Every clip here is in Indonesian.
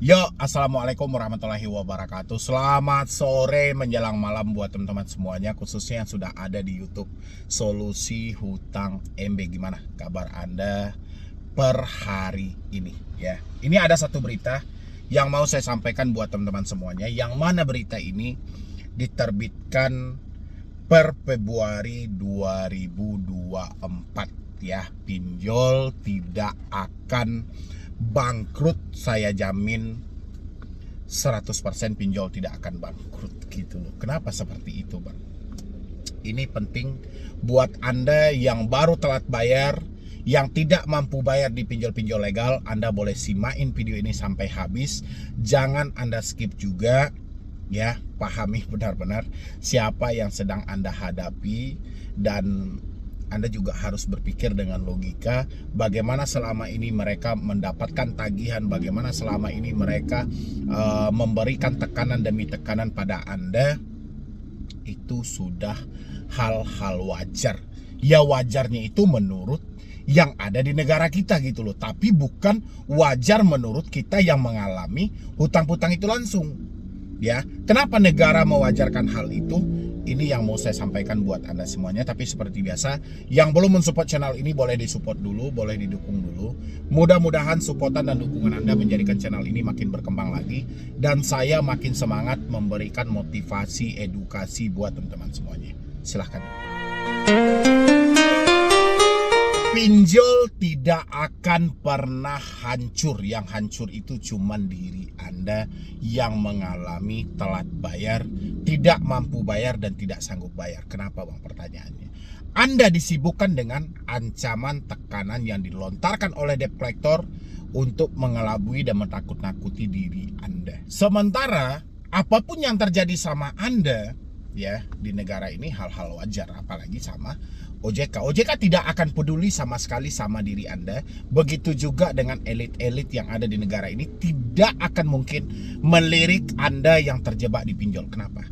Yo, assalamualaikum warahmatullahi wabarakatuh. Selamat sore menjelang malam buat teman-teman semuanya, khususnya yang sudah ada di YouTube Solusi Hutang MB. Gimana kabar Anda per hari ini? Ya, ini ada satu berita yang mau saya sampaikan buat teman-teman semuanya. Yang mana berita ini diterbitkan per Februari 2024. Ya, pinjol tidak akan bangkrut, saya jamin 100% pinjol tidak akan bangkrut gitu loh. Kenapa seperti itu, Bang? Ini penting buat Anda yang baru telat bayar, yang tidak mampu bayar di pinjol-pinjol legal. Anda boleh simain video ini sampai habis. Jangan Anda skip juga ya. Pahami benar-benar siapa yang sedang Anda hadapi, dan Anda juga harus berpikir dengan logika bagaimana selama ini mereka mendapatkan tagihan, bagaimana selama ini mereka memberikan tekanan demi tekanan pada Anda. Itu sudah hal-hal wajar. Ya, wajarnya itu menurut yang ada di negara kita gitu loh. Tapi bukan wajar menurut kita yang mengalami hutang-hutang itu langsung. Ya, kenapa negara mewajarkan hal itu? Ini yang mau saya sampaikan buat Anda semuanya. Tapi seperti biasa, yang belum mensupport channel ini boleh disupport dulu, boleh didukung dulu. Mudah-mudahan supportan dan dukungan Anda menjadikan channel ini makin berkembang lagi, dan saya makin semangat memberikan motivasi, edukasi buat teman-teman semuanya. Silahkan. Pinjol tidak akan pernah hancur. Yang hancur itu cuman diri Anda yang mengalami telat bayar, tidak mampu bayar, dan tidak sanggup bayar. Kenapa, Bang? Pertanyaannya. Anda disibukkan dengan ancaman tekanan yang dilontarkan oleh debt collector untuk mengelabui dan menakut-nakuti diri Anda. Sementara apapun yang terjadi sama Anda ya di negara ini hal-hal wajar, apalagi sama OJK. OJK tidak akan peduli sama sekali sama diri Anda. Begitu juga dengan elit-elit yang ada di negara ini tidak akan mungkin melirik Anda yang terjebak di pinjol. Kenapa?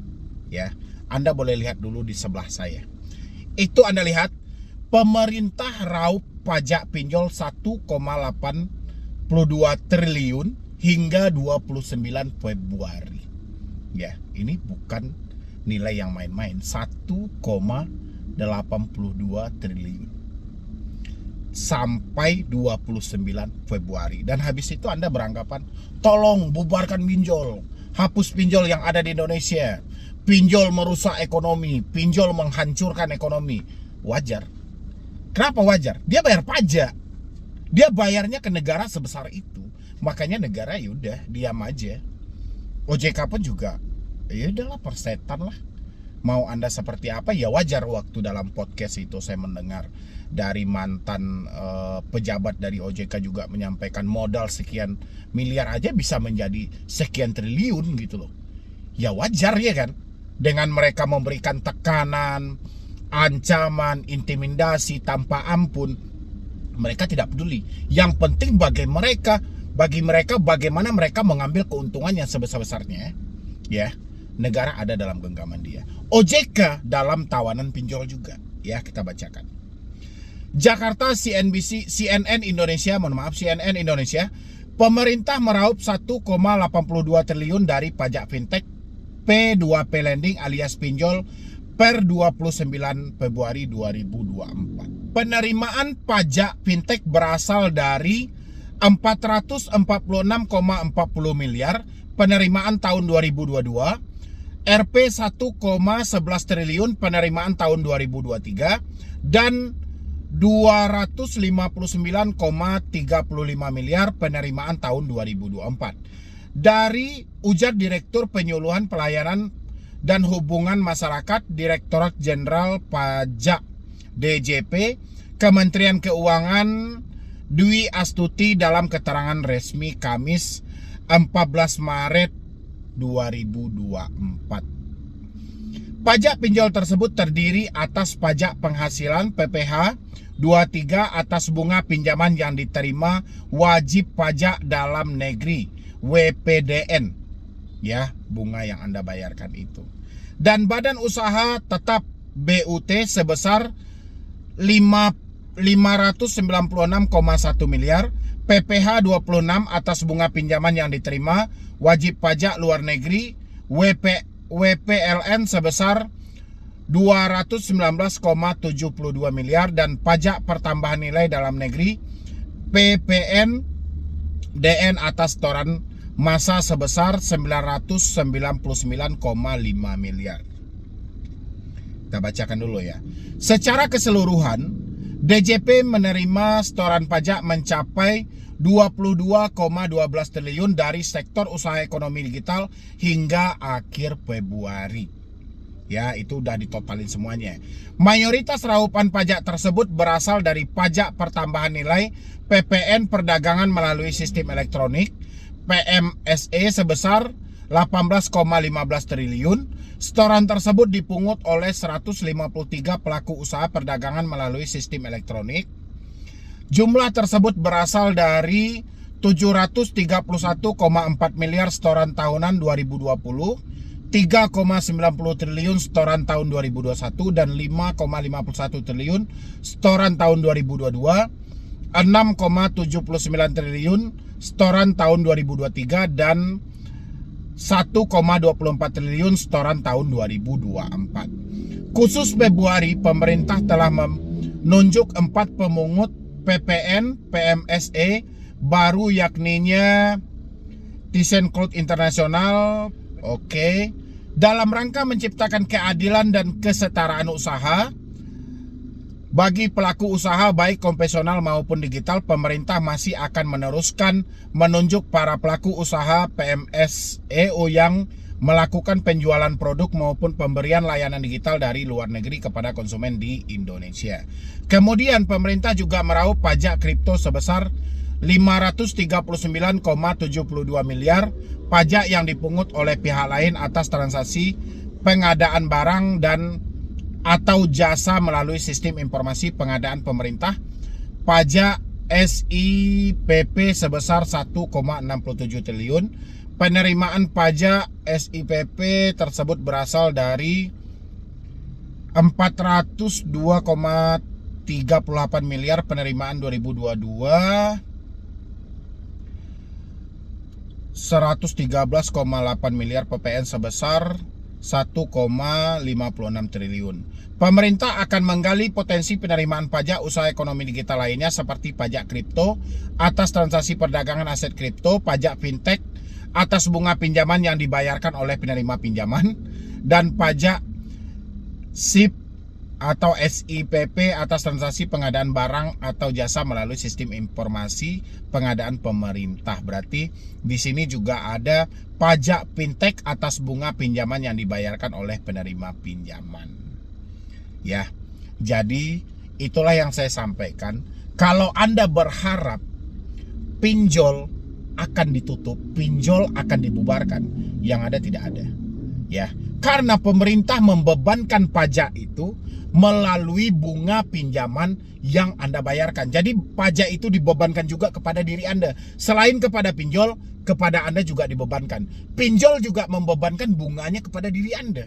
Ya, Anda boleh lihat dulu di sebelah saya. Itu Anda lihat, pemerintah raup pajak pinjol 1,82 triliun hingga 29 Februari. Ya, ini bukan nilai yang main-main. 1,82 triliun sampai 29 Februari. Dan habis itu Anda beranggapan, tolong bubarkan pinjol, hapus pinjol yang ada di Indonesia. Pinjol merusak ekonomi, pinjol menghancurkan ekonomi. Wajar. Kenapa wajar? Dia bayar pajak. Dia bayarnya ke negara sebesar itu. Makanya negara yaudah diam aja. OJK pun juga ya udahlah, persetan lah. Mau Anda seperti apa ya wajar. Waktu dalam podcast itu saya mendengar dari mantan pejabat dari OJK juga menyampaikan modal sekian miliar aja bisa menjadi sekian triliun gitu loh. Ya wajar ya kan. Dengan mereka memberikan tekanan, ancaman, intimidasi tanpa ampun, mereka tidak peduli. Yang penting bagi mereka bagaimana mereka mengambil keuntungan yang sebesar-besarnya. Ya, negara ada dalam genggaman dia. OJK dalam tawanan pinjol juga. Ya, kita bacakan. Jakarta, CNN Indonesia, CNN Indonesia. Pemerintah meraup 1,82 triliun dari pajak fintech P2P lending alias pinjol per 29 Februari 2024. Penerimaan pajak fintech berasal dari 446,40 miliar penerimaan tahun 2022, Rp 1,11 triliun penerimaan tahun 2023, dan 259,35 miliar penerimaan tahun 2024. Dari ujar Direktur Penyuluhan Pelayanan dan Hubungan Masyarakat Direktorat Jenderal Pajak DJP Kementerian Keuangan Dwi Astuti dalam keterangan resmi Kamis 14 Maret 2024. Pajak pinjol tersebut terdiri atas pajak penghasilan PPh 23 atas bunga pinjaman yang diterima wajib pajak dalam negeri WPDN, ya, bunga yang Anda bayarkan itu, dan badan usaha tetap BUT sebesar 596,1 miliar, PPh 26 atas bunga pinjaman yang diterima, wajib pajak luar negeri, WPLN sebesar 219,72 miliar dan pajak pertambahan nilai dalam negeri PPN DN atas setoran masa sebesar 999,5 miliar. Kita bacakan dulu ya. Secara keseluruhan, DJP menerima setoran pajak mencapai 22,12 triliun dari sektor usaha ekonomi digital hingga akhir Februari. Ya, itu udah ditotalin semuanya. Mayoritas raupan pajak tersebut berasal dari pajak pertambahan nilai PPN perdagangan melalui sistem elektronik PMSE sebesar 18,15 triliun. Setoran tersebut dipungut oleh 153 pelaku usaha perdagangan melalui sistem elektronik. Jumlah tersebut berasal dari 731,4 miliar setoran tahunan 2020, 3,90 triliun setoran tahun 2021 dan 5,51 triliun setoran tahun 2022, 6,79 triliun setoran tahun 2023 dan 1,24 triliun setoran tahun 2024. Khusus Februari, pemerintah telah menunjuk 4 pemungut PPN PMSE baru yakninya ThyssenKrupp International, dalam rangka menciptakan keadilan dan kesetaraan usaha bagi pelaku usaha baik konvensional maupun digital. Pemerintah masih akan meneruskan menunjuk para pelaku usaha PMSEU yang melakukan penjualan produk maupun pemberian layanan digital dari luar negeri kepada konsumen di Indonesia. Kemudian pemerintah juga meraup pajak kripto sebesar 539,72 miliar, pajak yang dipungut oleh pihak lain atas transaksi pengadaan barang dan atau jasa melalui sistem informasi pengadaan pemerintah, pajak SIPP sebesar 1,67 triliun. Penerimaan pajak SIPP tersebut berasal dari 402,38 miliar penerimaan 2022, 113,8 miliar PPN sebesar 1,56 triliun. Pemerintah akan menggali potensi penerimaan pajak usaha ekonomi digital lainnya seperti pajak kripto atas transaksi perdagangan aset kripto, pajak fintech atas bunga pinjaman yang dibayarkan oleh penerima pinjaman, dan pajak SIP atau SIPP atas transaksi pengadaan barang atau jasa melalui sistem informasi pengadaan pemerintah. Berarti di sini juga ada pajak fintech atas bunga pinjaman yang dibayarkan oleh penerima pinjaman. Ya, jadi itulah yang saya sampaikan. Kalau Anda berharap pinjol akan ditutup, pinjol akan dibubarkan, yang ada tidak ada. Ya, karena pemerintah membebankan pajak itu melalui bunga pinjaman yang Anda bayarkan. Jadi pajak itu dibebankan juga kepada diri Anda. Selain kepada pinjol, kepada Anda juga dibebankan. Pinjol juga membebankan bunganya kepada diri Anda.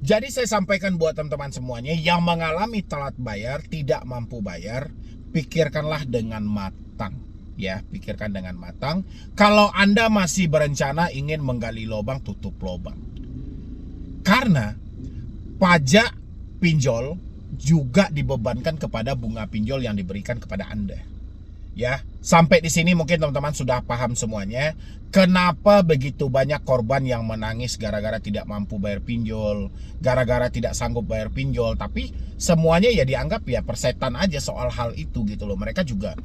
Jadi saya sampaikan buat teman-teman semuanya yang mengalami telat bayar, tidak mampu bayar, pikirkanlah dengan matang. Ya, pikirkan dengan matang. Kalau Anda masih berencana ingin menggali lubang, tutup lubang. Karena pajak pinjol juga dibebankan kepada bunga pinjol yang diberikan kepada Anda. Ya, sampai di sini mungkin teman-teman sudah paham semuanya. Kenapa begitu banyak korban yang menangis gara-gara tidak mampu bayar pinjol, gara-gara tidak sanggup bayar pinjol, tapi semuanya ya dianggap ya persetan aja soal hal itu gitu loh. Mereka juga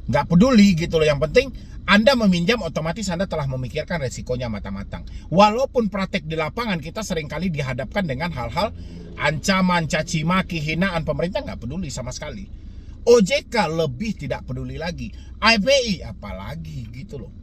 nggak peduli gitu loh. Yang penting Anda meminjam, otomatis Anda telah memikirkan resikonya matang-matang. Walaupun praktek di lapangan kita seringkali dihadapkan dengan hal-hal ancaman, caci maki, hinaan, pemerintah nggak peduli sama sekali. OJK lebih tidak peduli lagi, IPI apalagi gitu loh.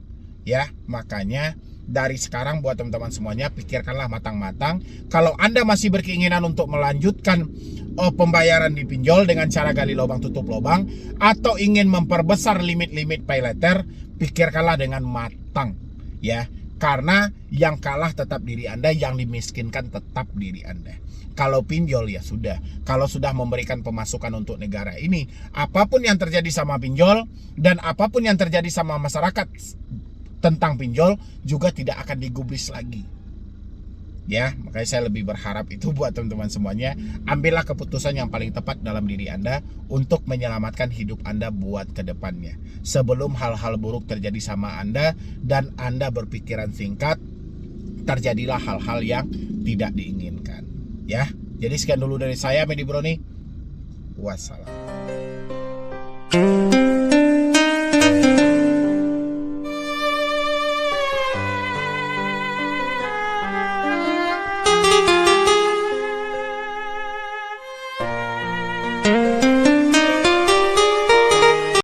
Ya, makanya dari sekarang buat teman-teman semuanya, pikirkanlah matang-matang. Kalau Anda masih berkeinginan untuk melanjutkan pembayaran di pinjol dengan cara gali lubang tutup lubang, atau ingin memperbesar limit-limit pay later, pikirkanlah dengan matang. Ya, Karena yang kalah tetap diri Anda, yang dimiskinkan tetap diri Anda. Kalau pinjol ya sudah, kalau sudah memberikan pemasukan untuk negara ini, apapun yang terjadi sama pinjol dan apapun yang terjadi sama masyarakat tentang pinjol juga tidak akan digubris lagi. Ya, makanya saya lebih berharap itu buat teman-teman semuanya. Ambillah keputusan yang paling tepat dalam diri Anda untuk menyelamatkan hidup Anda buat ke depannya. Sebelum hal-hal buruk terjadi sama Anda dan Anda berpikiran singkat, terjadilah hal-hal yang tidak diinginkan. Ya, jadi sekian dulu dari saya, Medi Broni. Wassalam.